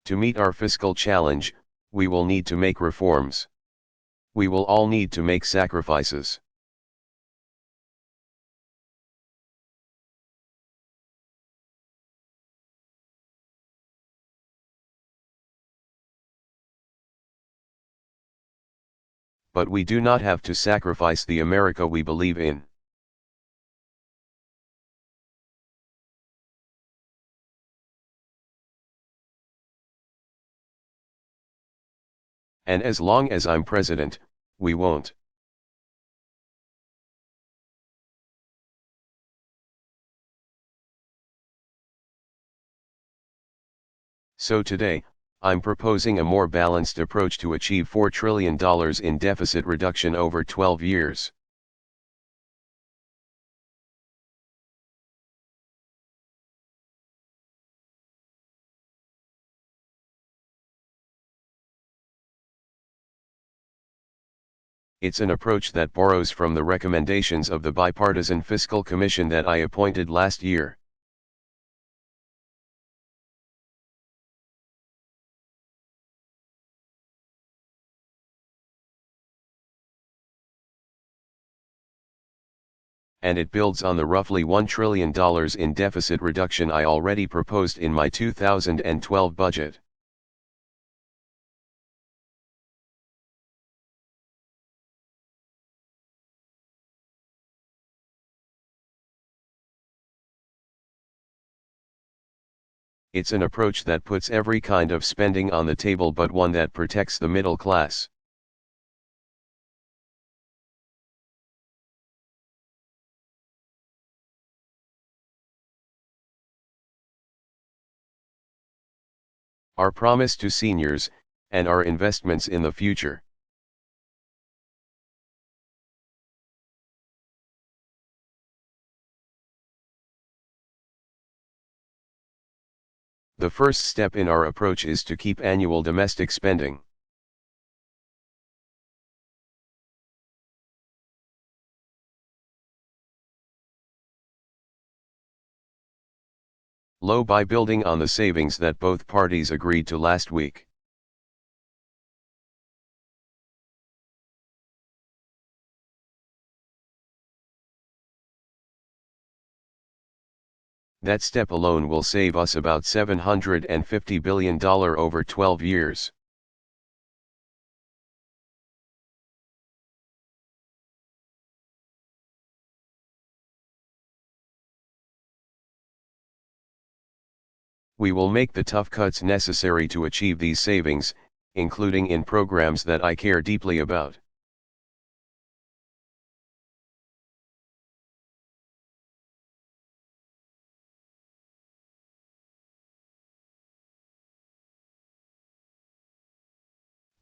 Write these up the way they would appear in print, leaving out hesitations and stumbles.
To meet our fiscal challenge, we will need to make reforms. We will all need to make sacrifices. But we do not have to sacrifice the America we believe in. And as long as I'm president, we won't. So today, I'm proposing a more balanced approach to achieve $4 trillion in deficit reduction over 12 years. It's an approach that borrows from the recommendations of the Bipartisan Fiscal Commission that I appointed last year. And it builds on the roughly $1 trillion in deficit reduction I already proposed in my 2012 budget. It's an approach that puts every kind of spending on the table but one that protects the middle class. Our promise to seniors, and our investments in the future. The first step in our approach is to keep annual domestic spending. Low by building on the savings that both parties agreed to last week. That step alone will save us about $750 billion over 12 years. We will make the tough cuts necessary to achieve these savings, including in programs that I care deeply about.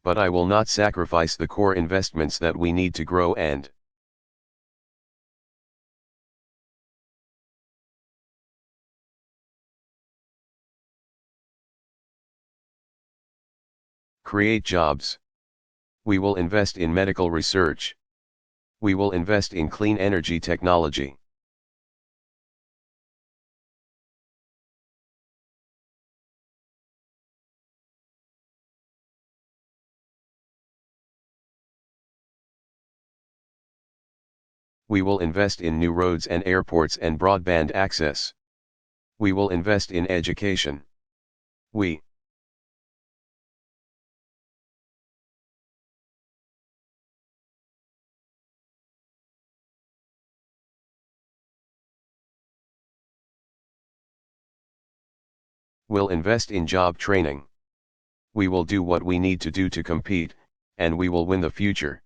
But I will not sacrifice the core investments that we need to grow and create jobs. We will invest in medical research. We will invest in clean energy technology. We will invest in new roads and airports and broadband access. We will invest in education. We will invest in job training. We will do what we need to do to compete, and we will win the future.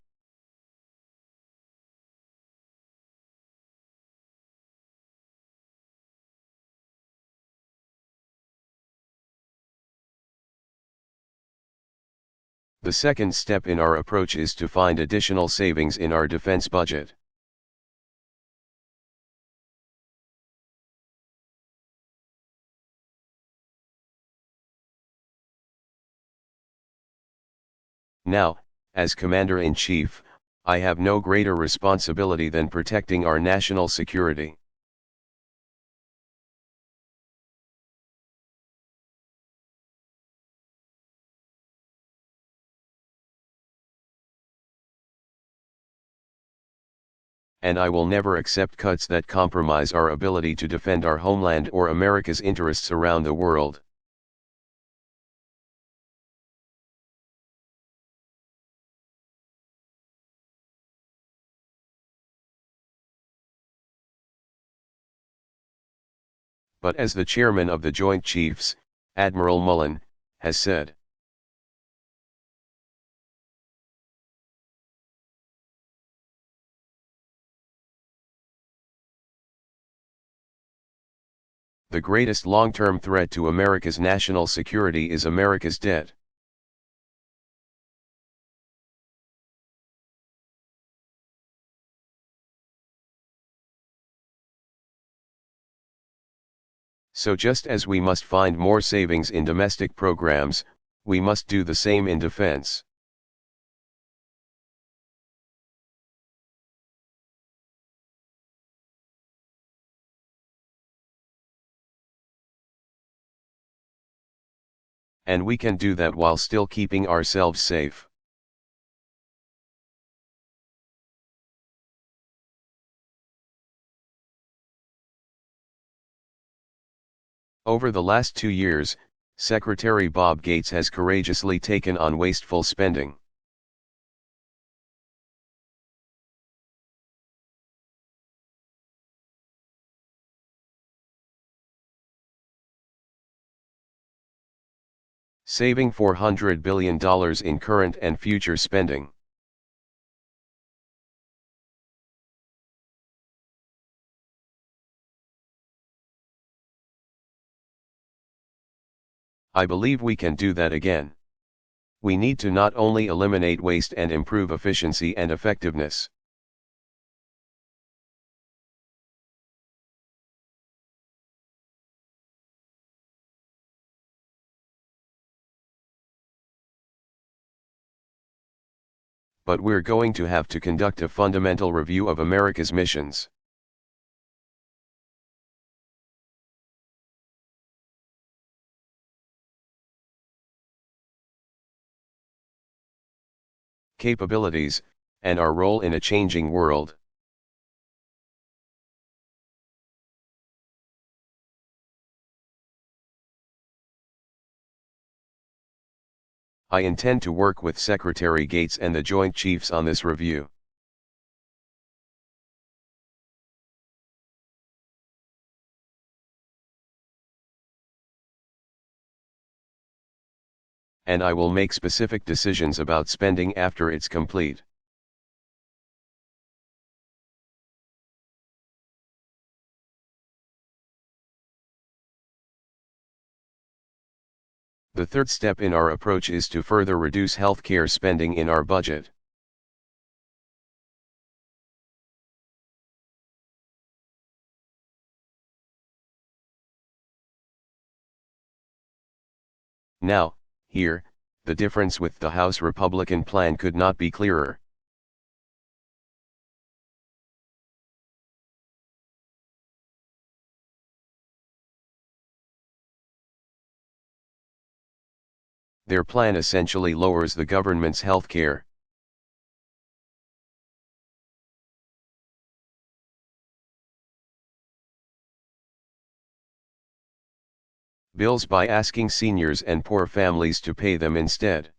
The second step in our approach is to find additional savings in our defense budget. Now, as Commander-in-Chief, I have no greater responsibility than protecting our national security. and I will never accept cuts that compromise our ability to defend our homeland or America's interests around the world. But as the chairman of the Joint Chiefs, Admiral Mullen, has said, the greatest long-term threat to America's national security is America's debt. So just as we must find more savings in domestic programs, we must do the same in defense. And we can do that while still keeping ourselves safe. Over the last 2 years, Secretary Bob Gates has courageously taken on wasteful spending. Saving $400 billion in current and future spending. I believe we can do that again. We need to not only eliminate waste and improve efficiency and effectiveness. But we're going to have to conduct a fundamental review of America's missions. Capabilities, and our role in a changing world. I intend to work with Secretary Gates and the Joint Chiefs on this review. And I will make specific decisions about spending after it's complete. The third step in our approach is to further reduce healthcare spending in our budget. Now, here, the difference with the House Republican plan could not be clearer. Their plan essentially lowers the government's health care. Bills by asking seniors and poor families to pay them instead.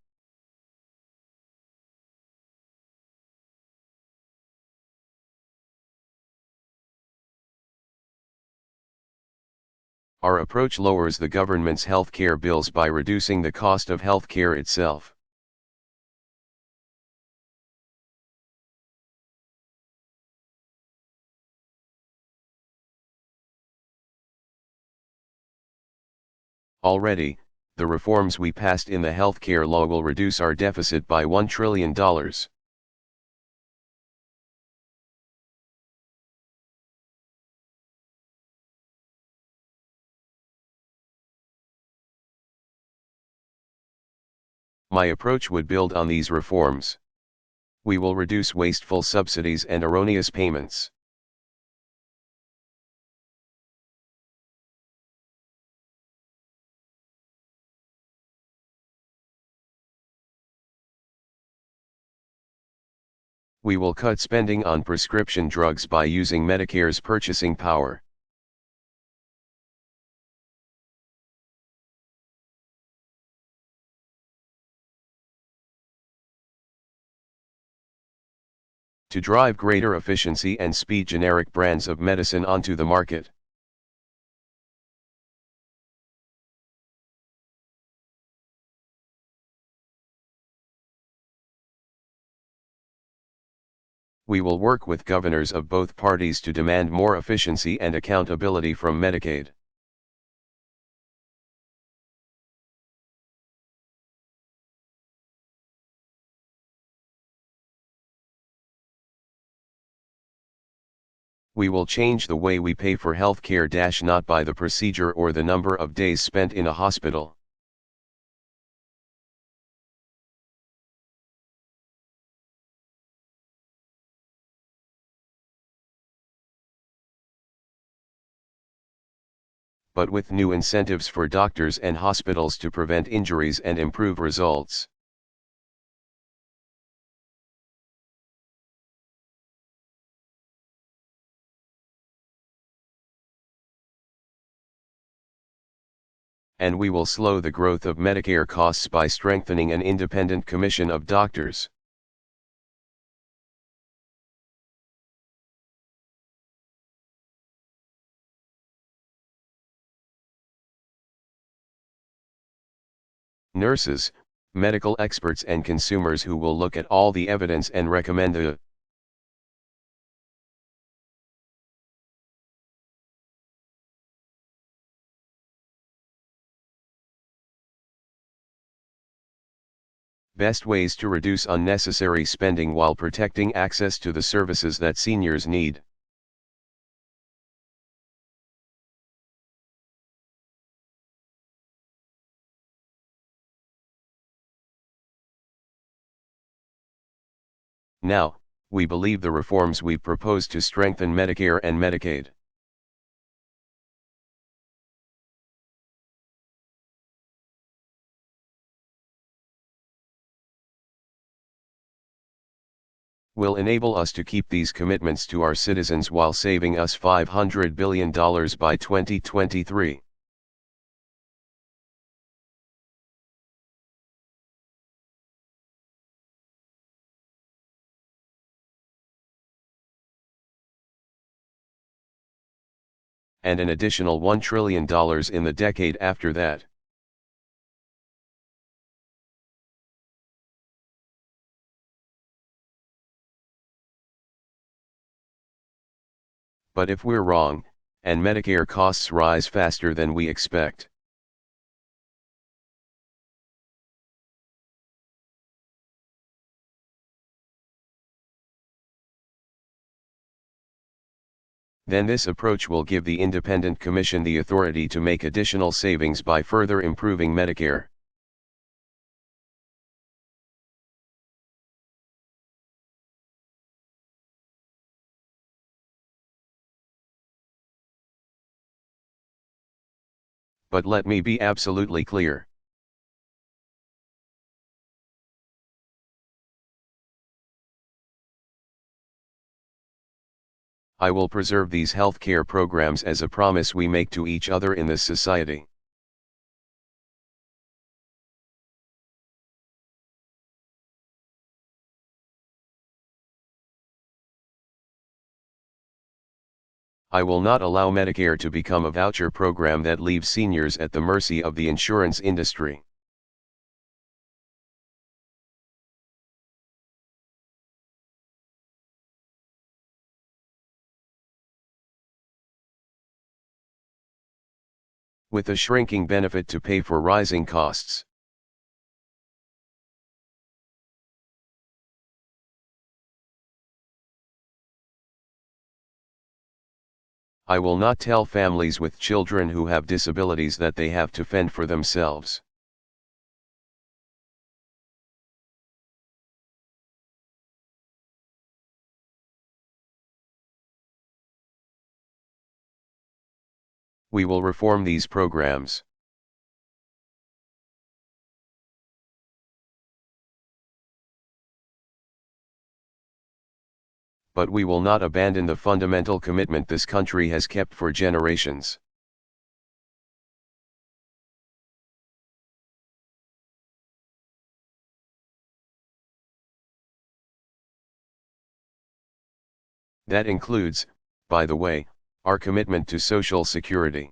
Our approach lowers the government's health care bills by reducing the cost of health care itself. Already, the reforms we passed in the healthcare law will reduce our deficit by $1 trillion. My approach would build on these reforms. We will reduce wasteful subsidies and erroneous payments. We will cut spending on prescription drugs by using Medicare's purchasing power. To drive greater efficiency and speed generic brands of medicine onto the market. We will work with governors of both parties to demand more efficiency and accountability from Medicaid. We will change the way we pay for healthcare, not by the procedure or the number of days spent in a hospital. But with new incentives for doctors and hospitals to prevent injuries and improve results. And we will slow the growth of Medicare costs by strengthening an independent commission of doctors. Nurses, medical experts and consumers who will look at all the evidence and recommend the best ways to reduce unnecessary spending while protecting access to the services that seniors need. Now, we believe the reforms we propose to strengthen Medicare and Medicaid. Will enable us to keep these commitments to our citizens while saving us $500 billion by 2023. And an additional $1 trillion in the decade after that. But if we're wrong, and Medicare costs rise faster than we expect, then this approach will give the Independent Commission the authority to make additional savings by further improving Medicare. But let me be absolutely clear. I will preserve these healthcare programs as a promise we make to each other in this society. I will not allow Medicare to become a voucher program that leaves seniors at the mercy of the insurance industry. With a shrinking benefit to pay for rising costs. I will not tell families with children who have disabilities that they have to fend for themselves. We will reform these programs. but we will not abandon the fundamental commitment this country has kept for generations. That includes, by the way, our commitment to Social Security.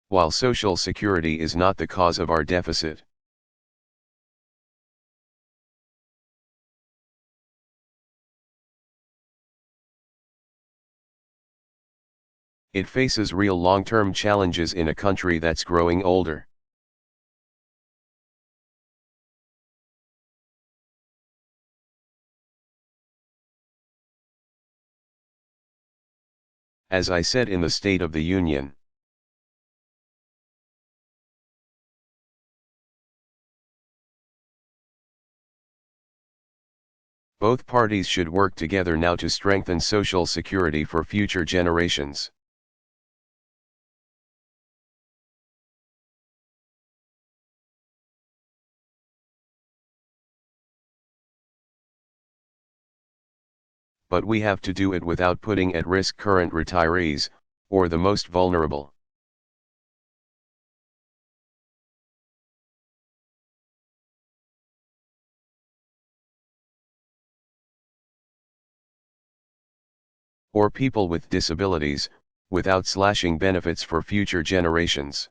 While Social Security is not the cause of our deficit, it faces real long-term challenges in a country that's growing older. As I said in the State of the Union, both parties should work together now to strengthen Social Security for future generations. But we have to do it without putting at risk current retirees, or the most vulnerable. Or people with disabilities, without slashing benefits for future generations.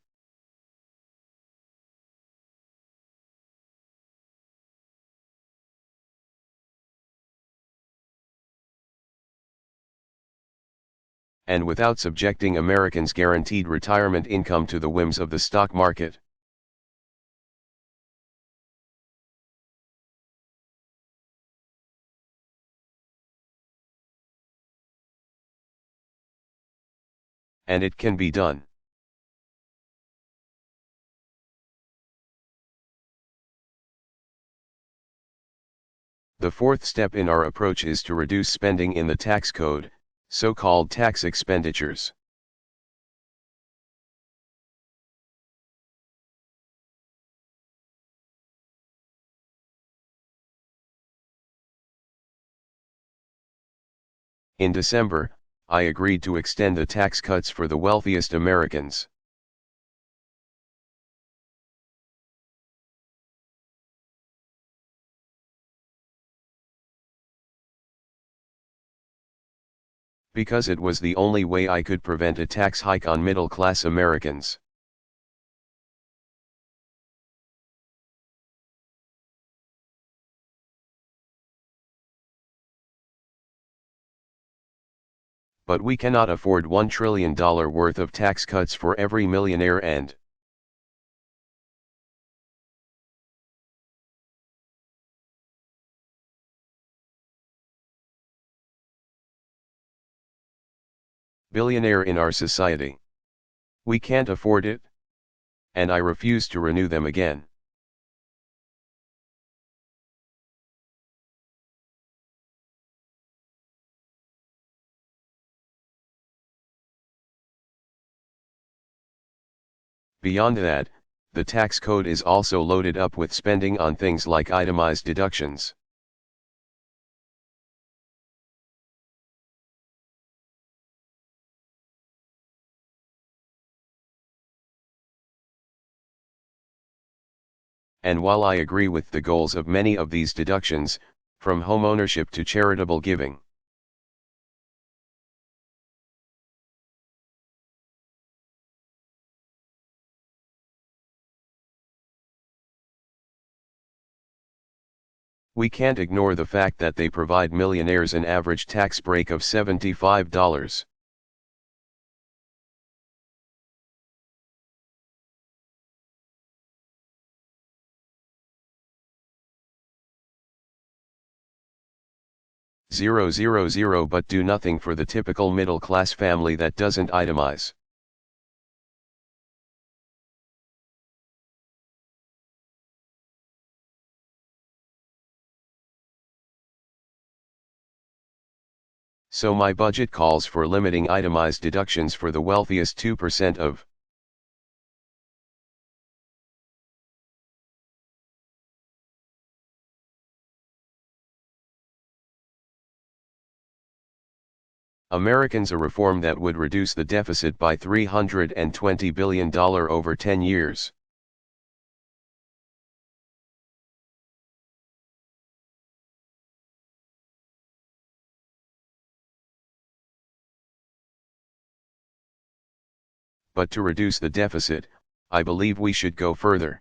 And without subjecting Americans' guaranteed retirement income to the whims of the stock market. And it can be done. The fourth step in our approach is to reduce spending in the tax code, so-called tax expenditures. In December, I agreed to extend the tax cuts for the wealthiest Americans. Because it was the only way I could prevent a tax hike on middle-class Americans. But we cannot afford $1 trillion worth of tax cuts for every millionaire and billionaire in our society. We can't afford it. And I refuse to renew them again. Beyond that, the tax code is also loaded up with spending on things like itemized deductions. And while I agree with the goals of many of these deductions, from homeownership to charitable giving, we can't ignore the fact that they provide millionaires an average tax break of $75. But do nothing for the typical middle-class family that doesn't itemize. So my budget calls for limiting itemized deductions for the wealthiest 2% of Americans a reform that would reduce the deficit by $320 billion over 10 years. But to reduce the deficit, I believe we should go further.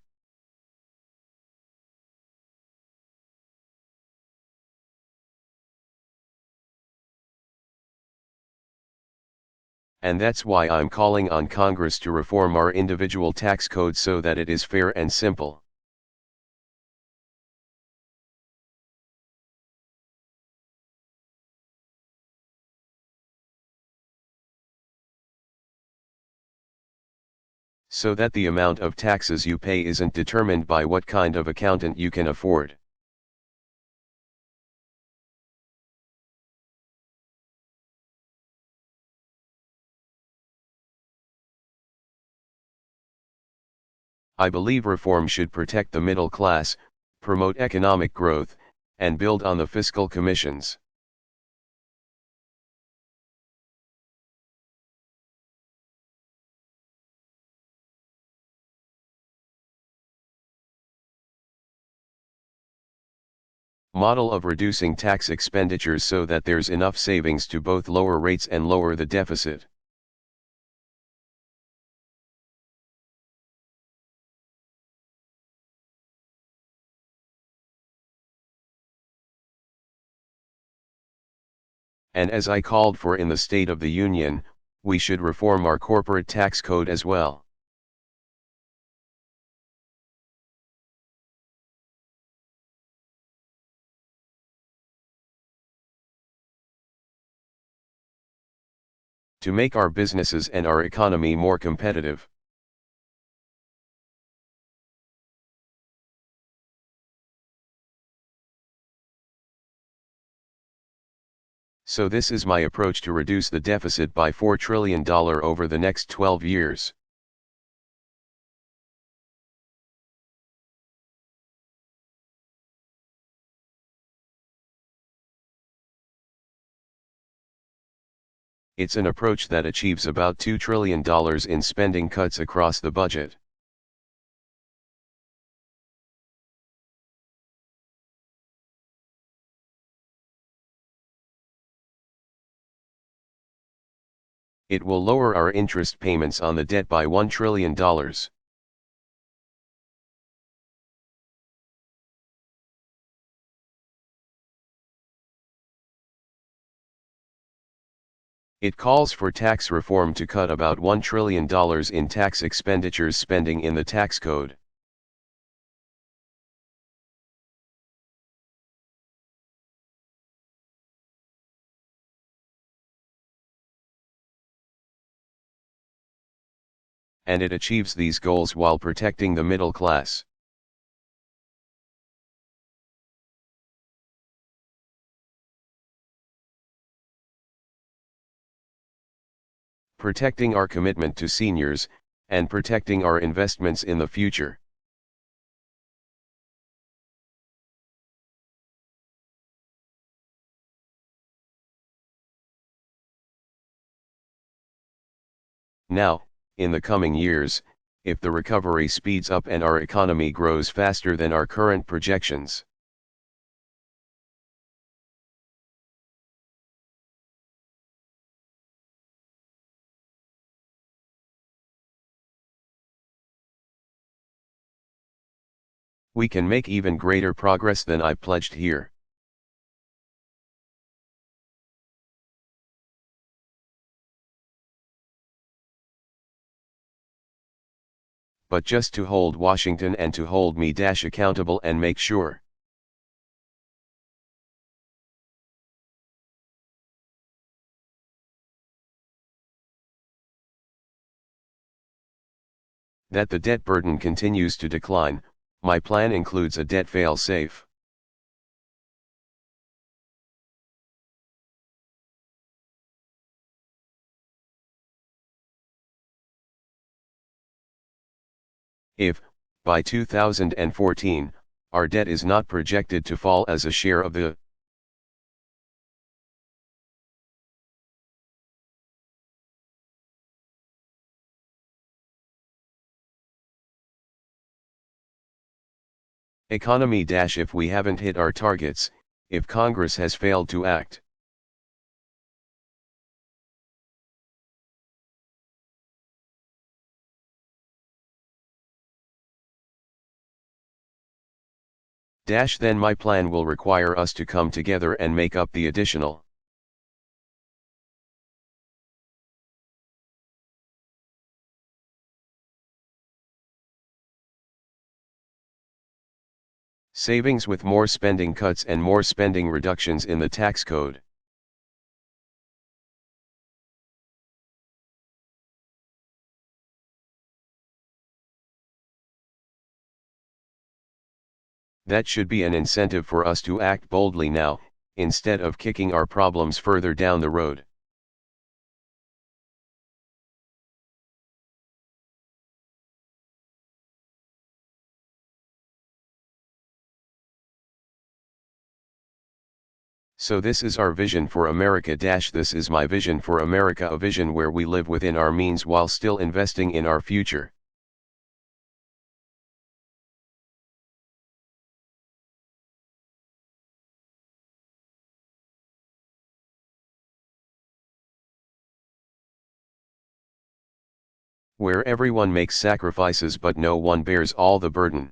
And that's why I'm calling on Congress to reform our individual tax code so that it is fair and simple. So that the amount of taxes you pay isn't determined by what kind of accountant you can afford. I believe reform should protect the middle class, promote economic growth, and build on the fiscal commissions. Model of reducing tax expenditures so that there's enough savings to both lower rates and lower the deficit. And as I called for in the State of the Union, we should reform our corporate tax code as well. To make our businesses and our economy more competitive. So this is my approach to reduce the deficit by $4 trillion over the next 12 years. It's an approach that achieves about $2 trillion in spending cuts across the budget. It will lower our interest payments on the debt by $1 trillion. It calls for tax reform to cut about $1 trillion in tax expenditures spending in the tax code. And it achieves these goals while protecting the middle class. Protecting our commitment to seniors, and protecting our investments in the future. Now, in the coming years, if the recovery speeds up and our economy grows faster than our current projections, we can make even greater progress than I pledged here. But just to hold Washington and to hold me accountable and make sure that the debt burden continues to decline, my plan includes a debt fail-safe. If, by 2014, our debt is not projected to fall as a share of the Economy dash if we haven't hit our targets, if Congress has failed to act. Dash then my plan will require us to come together and make up the additional savings with more spending cuts and more spending reductions in the tax code. That should be an incentive for us to act boldly now, instead of kicking our problems further down the road. So this is our vision for America. This is my vision for America, a vision where we live within our means while still investing in our future. Where everyone makes sacrifices but no one bears all the burden.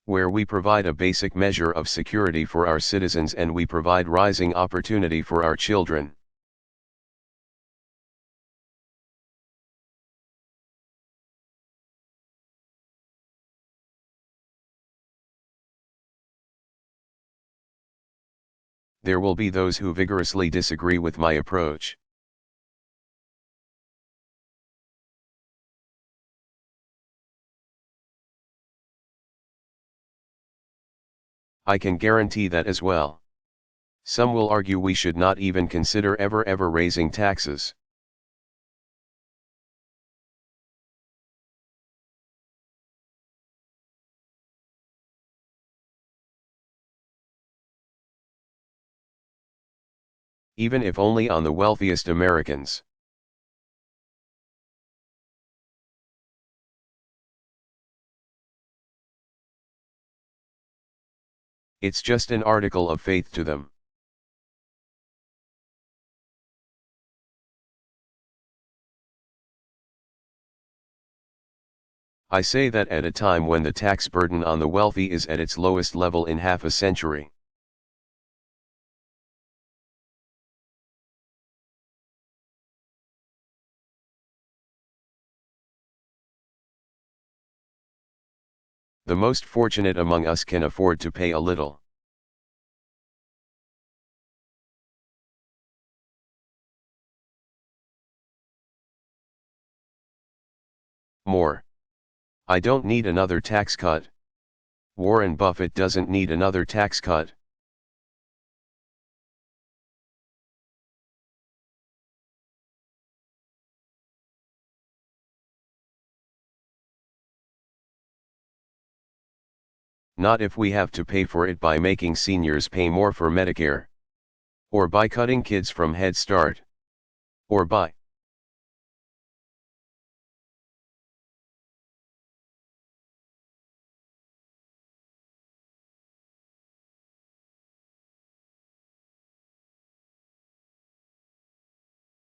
Where we provide a basic measure of security for our citizens and we provide rising opportunity for our children. There will be those who vigorously disagree with my approach. I can guarantee that as well. Some will argue we should not even consider ever raising taxes. Even if only on the wealthiest Americans. It's just an article of faith to them. I say that at a time when the tax burden on the wealthy is at its lowest level in half a century. The most fortunate among us can afford to pay a little more. I don't need another tax cut. Warren Buffett doesn't need another tax cut. Not if we have to pay for it by making seniors pay more for Medicare. Or by cutting kids from Head Start. Or by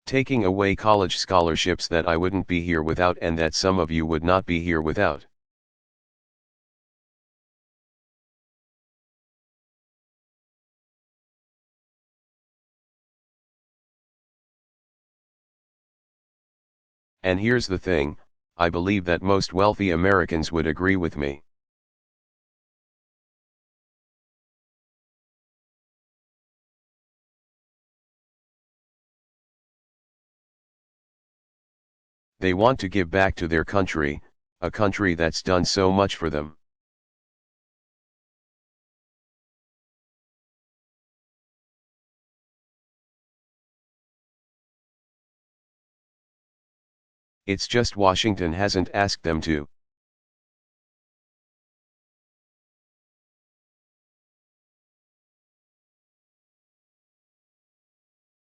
taking away college scholarships that I wouldn't be here without and that some of you would not be here without. And here's the thing, I believe that most wealthy Americans would agree with me. They want to give back to their country, a country that's done so much for them. It's just Washington hasn't asked them to.